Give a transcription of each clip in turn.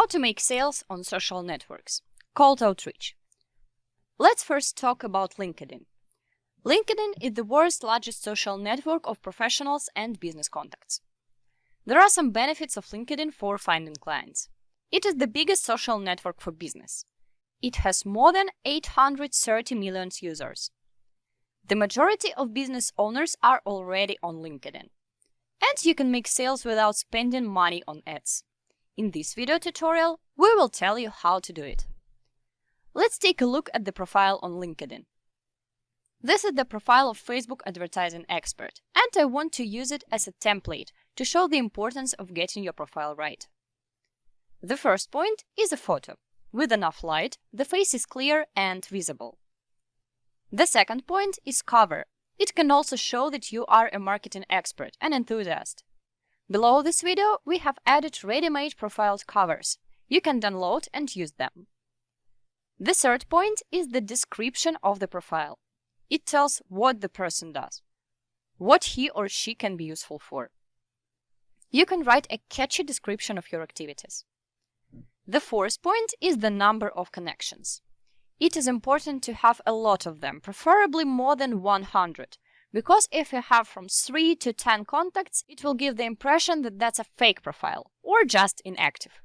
How to make sales on social networks. Cold outreach. Let's first talk about LinkedIn. LinkedIn is the world's largest social network of professionals and business contacts. There are some benefits of LinkedIn for finding clients. It is the biggest social network for business. It has more than 830 million users. The majority of business owners are already on LinkedIn. And you can make sales without spending money on ads. In this video tutorial, we will tell you how to do it. Let's take a look at the profile on LinkedIn. This is the profile of Facebook advertising expert, and I want to use it as a template to show the importance of getting your profile right. The first point is a photo. With enough light, the face is clear and visible. The second point is cover. It can also show that you are a marketing expert and enthusiast. Below this video, we have added ready-made profile covers. You can download and use them. The third point is the description of the profile. It tells what the person does, what he or she can be useful for. You can write a catchy description of your activities. The fourth point is the number of connections. It is important to have a lot of them, preferably more than 100, because if you have from 3 to 10 contacts, it will give the impression that that's a fake profile or just inactive.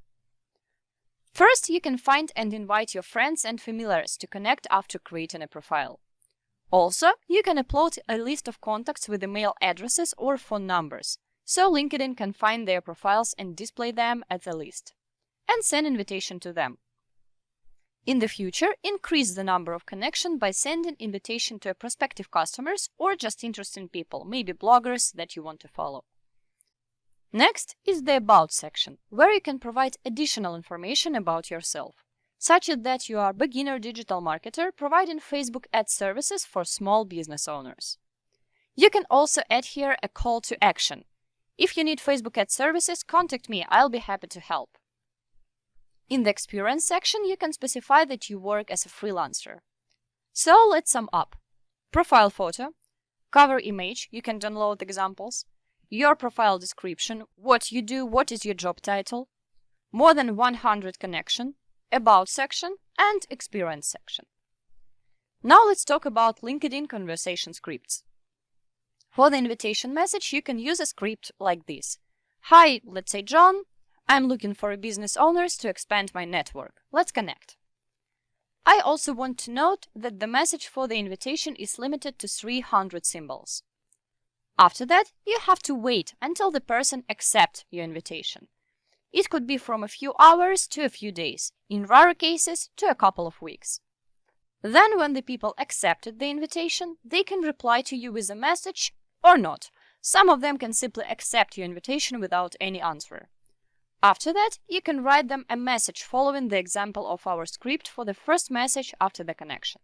First, you can find and invite your friends and familiars to connect after creating a profile. Also, you can upload a list of contacts with email addresses or phone numbers, so LinkedIn can find their profiles and display them as a list, and send invitation to them. In the future, increase the number of connections by sending invitation to prospective customers or just interesting people, maybe bloggers that you want to follow. Next is the About section, where you can provide additional information about yourself, such as that you are a beginner digital marketer providing Facebook ad services for small business owners. You can also add here a call to action. If you need Facebook ad services, contact me, I'll be happy to help. In the experience section, you can specify that you work as a freelancer. So let's sum up. Profile photo, cover image, you can download examples, your profile description, what you do, what is your job title, more than 100 connection, About section, and experience section. Now let's talk about LinkedIn conversation scripts. For the invitation message, you can use a script like this. Hi, let's say John. I'm looking for business owners to expand my network. Let's connect. I also want to note that the message for the invitation is limited to 300 symbols. After that, you have to wait until the person accepts your invitation. It could be from a few hours to a few days, in rare cases to a couple of weeks. Then when the people accepted the invitation, they can reply to you with a message or not. Some of them can simply accept your invitation without any answer. After that, you can write them a message following the example of our script for the first message after the connection.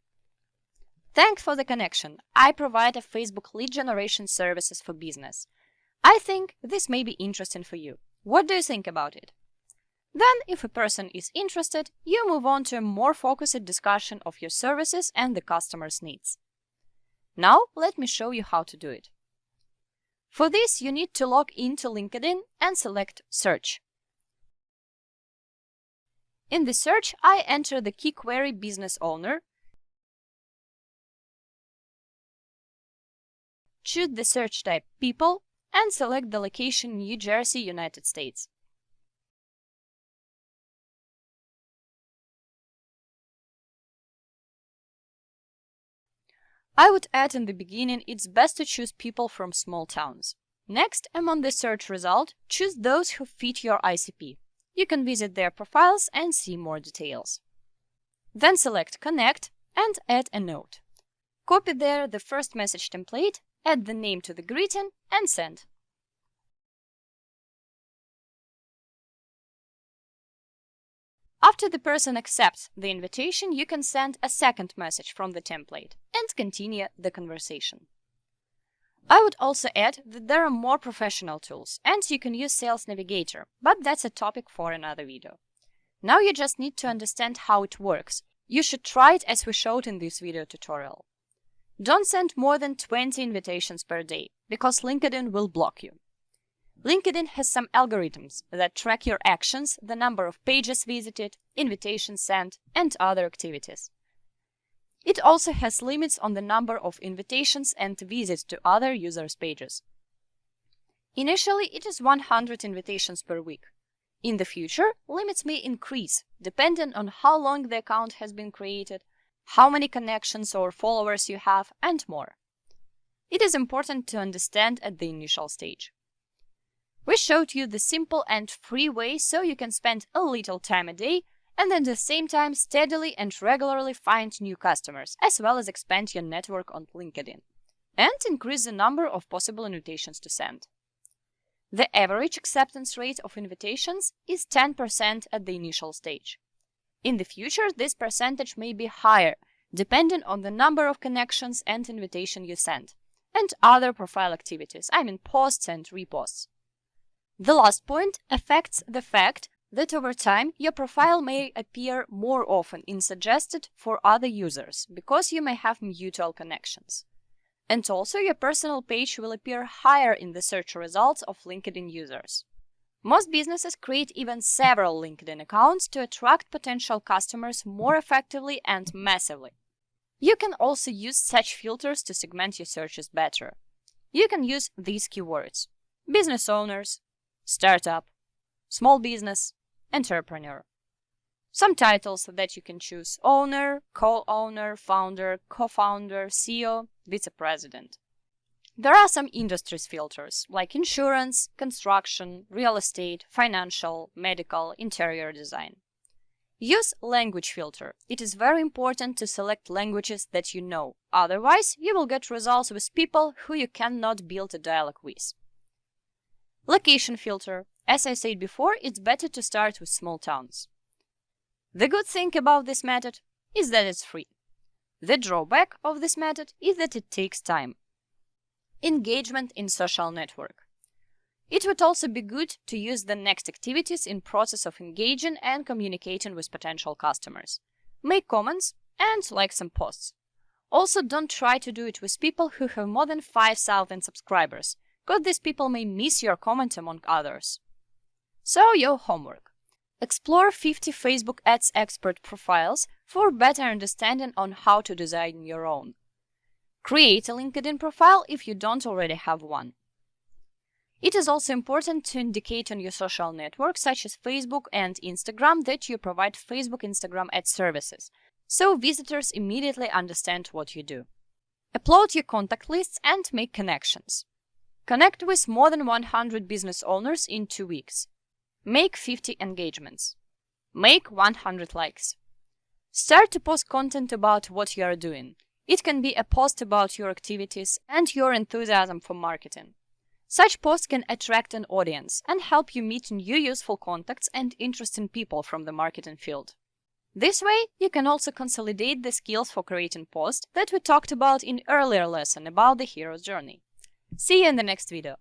Thanks for the connection. I provide a Facebook lead generation services for business. I think this may be interesting for you. What do you think about it? Then, if a person is interested, you move on to a more focused discussion of your services and the customer's needs. Now, let me show you how to do it. For this, you need to log into LinkedIn and select Search. In the search, I enter the key query business owner, choose the search type people, and select the location New Jersey, United States. I would add in the beginning, it's best to choose people from small towns. Next, among the search result, choose those who fit your ICP. You can visit their profiles and see more details. Then select Connect and add a note. Copy there the first message template, add the name to the greeting and send. After the person accepts the invitation, you can send a second message from the template and continue the conversation. I would also add that there are more professional tools, and you can use Sales Navigator, but that's a topic for another video. Now you just need to understand how it works. You should try it as we showed in this video tutorial. Don't send more than 20 invitations per day, because LinkedIn will block you. LinkedIn has some algorithms that track your actions, the number of pages visited, invitations sent, and other activities. It also has limits on the number of invitations and visits to other users' pages. Initially, it is 100 invitations per week. In the future, limits may increase, depending on how long the account has been created, how many connections or followers you have, and more. It is important to understand at the initial stage. We showed you the simple and free way so you can spend a little time a day and at the same time steadily and regularly find new customers, as well as expand your network on LinkedIn, and increase the number of possible invitations to send. The average acceptance rate of invitations is 10% at the initial stage. In the future, this percentage may be higher, depending on the number of connections and invitations you send, and other profile activities, posts and reposts. The last point affects the fact that over time your profile may appear more often in suggested for other users because you may have mutual connections. And also your personal page will appear higher in the search results of LinkedIn users. Most businesses create even several LinkedIn accounts to attract potential customers more effectively and massively. You can also use such filters to segment your searches better. You can use these keywords: business owners, startup, small business, entrepreneur. Some titles that you can choose: owner, co-owner, founder, co-founder, CEO, vice-president. There are some industries filters like insurance, construction, real estate, financial, medical, interior design. Use language filter. It is very important to select languages that you know, otherwise you will get results with people who you cannot build a dialogue with. Location filter. As I said before, it's better to start with small towns. The good thing about this method is that it's free. The drawback of this method is that it takes time. Engagement in social network. It would also be good to use the next activities in process of engaging and communicating with potential customers. Make comments and like some posts. Also, don't try to do it with people who have more than 5,000 subscribers, because these people may miss your comment among others. So, your homework. Explore 50 Facebook Ads expert profiles for better understanding on how to design your own. Create a LinkedIn profile if you don't already have one. It is also important to indicate on your social networks such as Facebook and Instagram that you provide Facebook Instagram ad services, so visitors immediately understand what you do. Upload your contact lists and make connections. Connect with more than 100 business owners in 2 weeks. Make 50 engagements. Make 100 likes. Start to post content about what you are doing. It can be a post about your activities and your enthusiasm for marketing. Such posts can attract an audience and help you meet new useful contacts and interesting people from the marketing field. This way, you can also consolidate the skills for creating posts that we talked about in earlier lesson about the hero's journey. See you in the next video.